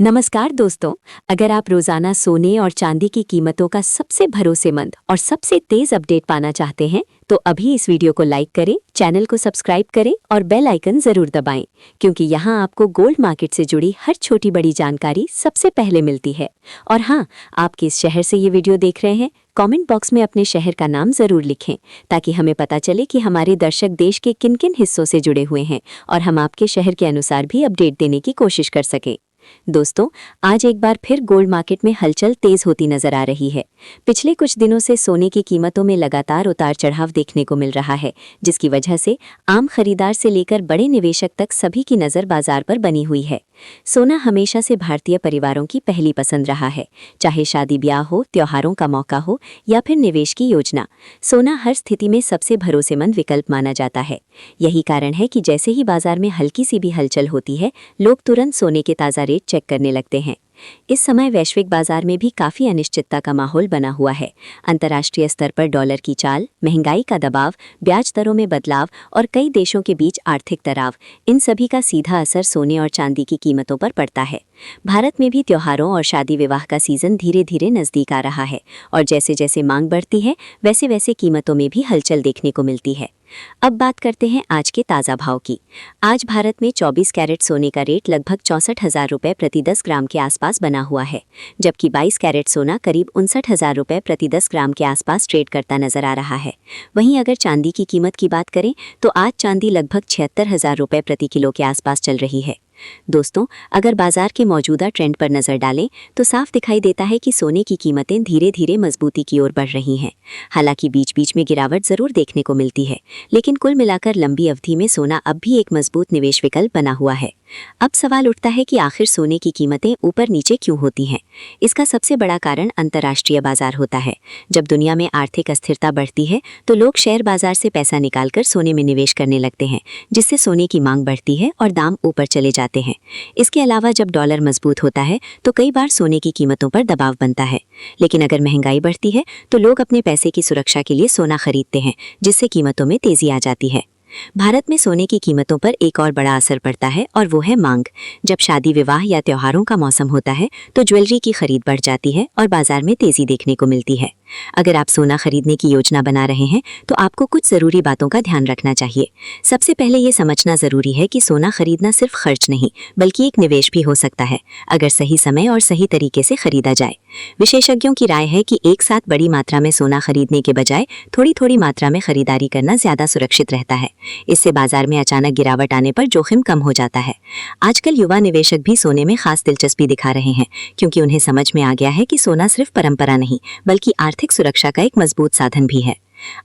नमस्कार दोस्तों। अगर आप रोजाना सोने और चांदी की कीमतों का सबसे भरोसेमंद और सबसे तेज अपडेट पाना चाहते हैं तो अभी इस वीडियो को लाइक करें, चैनल को सब्सक्राइब करें और बेल आइकन जरूर दबाएं, क्योंकि यहाँ आपको गोल्ड मार्केट से जुड़ी हर छोटी बड़ी जानकारी सबसे पहले मिलती है। और हाँ, आप किस शहर से ये वीडियो देख रहे हैं, कमेंट बॉक्स में अपने शहर का नाम जरूर लिखें, ताकि हमें पता चले कि हमारे दर्शक देश के किन किन हिस्सों से जुड़े हुए हैं और हम आपके शहर के अनुसार भी अपडेट देने की कोशिश कर सकें। दोस्तों, आज एक बार फिर गोल्ड मार्केट में हलचल तेज होती नजर आ रही है। पिछले कुछ दिनों से सोने की कीमतों में लगातार उतार चढ़ाव देखने को मिल रहा है, जिसकी वजह से आम खरीदार से लेकर बड़े निवेशक तक सभी की नज़र बाजार पर बनी हुई है। सोना हमेशा से भारतीय परिवारों की पहली पसंद रहा है, चाहे शादी ब्याह हो, त्योहारों का मौका हो या फिर निवेश की योजना। सोना हर स्थिति में सबसे भरोसेमंद विकल्प माना जाता है। यही कारण है कि जैसे ही बाजार में हल्की सी भी हलचल होती है, लोग तुरंत सोने के ताज़ा रेट चेक करने लगते हैं। इस समय वैश्विक बाजार में भी काफ़ी अनिश्चितता का माहौल बना हुआ है। अंतर्राष्ट्रीय स्तर पर डॉलर की चाल, महंगाई का दबाव, ब्याज दरों में बदलाव और कई देशों के बीच आर्थिक तनाव, इन सभी का सीधा असर सोने और चांदी की कीमतों पर पड़ता है। भारत में भी त्योहारों और शादी विवाह का सीजन धीरे धीरे नज़दीक आ रहा है और जैसे जैसे मांग बढ़ती है, वैसे वैसे कीमतों में भी हलचल देखने को मिलती है। अब बात करते हैं आज के ताज़ा भाव की। आज भारत में 24 कैरेट सोने का रेट लगभग 64,000 रुपये प्रति 10 ग्राम के आसपास बना हुआ है, जबकि 22 कैरेट सोना करीब 59,000 रुपये प्रति 10 ग्राम के आसपास ट्रेड करता नजर आ रहा है। वहीं अगर चांदी की कीमत की बात करें तो आज चांदी लगभग 76,000 रुपये प्रति किलो के आसपास चल रही है। दोस्तों, अगर बाजार के मौजूदा ट्रेंड पर नजर डालें तो साफ दिखाई देता है कि सोने की कीमतें धीरे धीरे मजबूती की ओर बढ़ रही हैं। हालांकि बीच बीच में गिरावट जरूर देखने को मिलती है, लेकिन कुल मिलाकर लंबी अवधि में सोना अब भी एक मजबूत निवेश विकल्प बना हुआ है। अब सवाल उठता है कि आखिर सोने की कीमतें ऊपर नीचे क्यों होती हैं? इसका सबसे बड़ा कारण अंतर्राष्ट्रीय बाजार होता है। जब दुनिया में आर्थिक अस्थिरता बढ़ती है तो लोग शेयर बाजार से पैसा निकालकर सोने में निवेश करने लगते हैं, जिससे सोने की मांग बढ़ती है और दाम ऊपर चले जाते हैं। इसके अलावा जब डॉलर मजबूत होता है तो कई बार सोने की कीमतों पर दबाव बनता है। लेकिन अगर महंगाई बढ़ती है तो लोग अपने पैसे की सुरक्षा के लिए सोना खरीदते हैं, जिससे कीमतों में तेजी आ जाती है। भारत में सोने की कीमतों पर एक और बड़ा असर पड़ता है और वो है मांग। जब शादी विवाह या त्योहारों का मौसम होता है तो ज्वेलरी की खरीद बढ़ जाती है और बाजार में तेजी देखने को मिलती है। अगर आप सोना खरीदने की योजना बना रहे हैं तो आपको कुछ ज़रूरी बातों का ध्यान रखना चाहिए। सबसे पहले ये समझना ज़रूरी है कि सोना खरीदना सिर्फ खर्च नहीं बल्कि एक निवेश भी हो सकता है, अगर सही समय और सही तरीके से खरीदा जाए। विशेषज्ञों की राय है कि एक साथ बड़ी मात्रा में सोना खरीदने के बजाय थोड़ी थोड़ी मात्रा में खरीदारी करना ज़्यादा सुरक्षित रहता है। इससे बाजार में अचानक गिरावट आने पर जोखिम कम हो जाता है। आजकल युवा निवेशक भी सोने में खास दिलचस्पी दिखा रहे हैं, क्योंकि उन्हें समझ में आ गया है कि सोना सिर्फ परंपरा नहीं बल्कि आर्थिक सुरक्षा का एक मजबूत साधन भी है।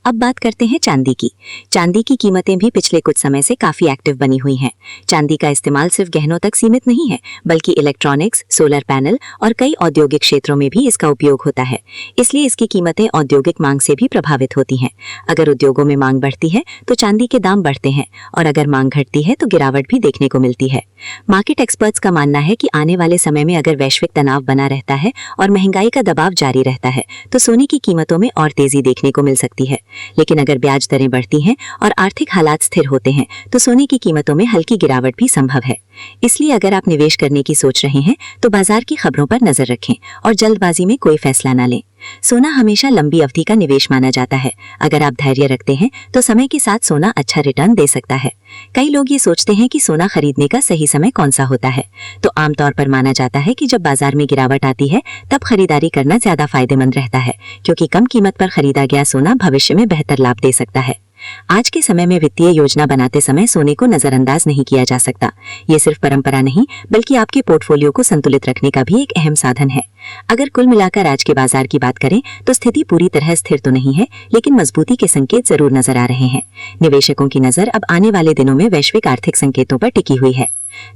अब बात करते हैं चांदी की। चांदी की कीमतें भी पिछले कुछ समय से काफी एक्टिव बनी हुई हैं। चांदी का इस्तेमाल सिर्फ गहनों तक सीमित नहीं है, बल्कि इलेक्ट्रॉनिक्स, सोलर पैनल और कई औद्योगिक क्षेत्रों में भी इसका उपयोग होता है। इसलिए इसकी कीमतें औद्योगिक मांग से भी प्रभावित होती हैं। अगर उद्योगों में मांग बढ़ती है तो चांदी के दाम बढ़ते हैं और अगर मांग घटती है तो गिरावट भी देखने को मिलती है। मार्केट एक्सपर्ट्स का मानना है कि आने वाले समय में अगर वैश्विक तनाव बना रहता है और महंगाई का दबाव जारी रहता है तो सोने की कीमतों में और तेजी देखने को मिल सकती है। लेकिन अगर ब्याज दरें बढ़ती हैं और आर्थिक हालात स्थिर होते हैं तो सोने की कीमतों में हल्की गिरावट भी संभव है। इसलिए अगर आप निवेश करने की सोच रहे हैं तो बाजार की खबरों पर नजर रखें और जल्दबाजी में कोई फैसला न लें। सोना हमेशा लंबी अवधि का निवेश माना जाता है। अगर आप धैर्य रखते हैं तो समय के साथ सोना अच्छा रिटर्न दे सकता है। कई लोग ये सोचते हैं कि सोना खरीदने का सही समय कौन सा होता है, तो आमतौर पर माना जाता है कि जब बाजार में गिरावट आती है तब खरीदारी करना ज्यादा फायदेमंद रहता है, क्योंकि कम कीमत पर खरीदा गया सोना भविष्य में बेहतर लाभ दे सकता है। आज के समय में वित्तीय योजना बनाते समय सोने को नजरअंदाज नहीं किया जा सकता। ये सिर्फ परंपरा नहीं बल्कि आपके पोर्टफोलियो को संतुलित रखने का भी एक अहम साधन है। अगर कुल मिलाकर आज के बाजार की बात करें तो स्थिति पूरी तरह स्थिर तो नहीं है, लेकिन मजबूती के संकेत जरूर नजर आ रहे हैं। निवेशकों की नजर अब आने वाले दिनों में वैश्विक आर्थिक संकेतों पर टिकी हुई है।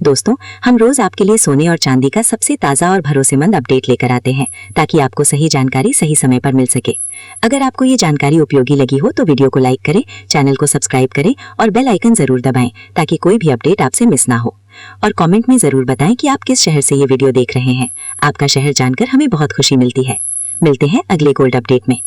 दोस्तों, हम रोज आपके लिए सोने और चांदी का सबसे ताज़ा और भरोसेमंद अपडेट लेकर आते हैं, ताकि आपको सही जानकारी सही समय पर मिल सके। अगर आपको ये जानकारी उपयोगी लगी हो तो वीडियो को लाइक करें, चैनल को सब्सक्राइब करें और बेल आइकन जरूर दबाएं, ताकि कोई भी अपडेट आपसे मिस ना हो। और कमेंट में जरूर बताएं कि आप किस शहर से ये वीडियो देख रहे हैं। आपका शहर जानकर हमें बहुत खुशी मिलती है। मिलते हैं अगले गोल्ड अपडेट में।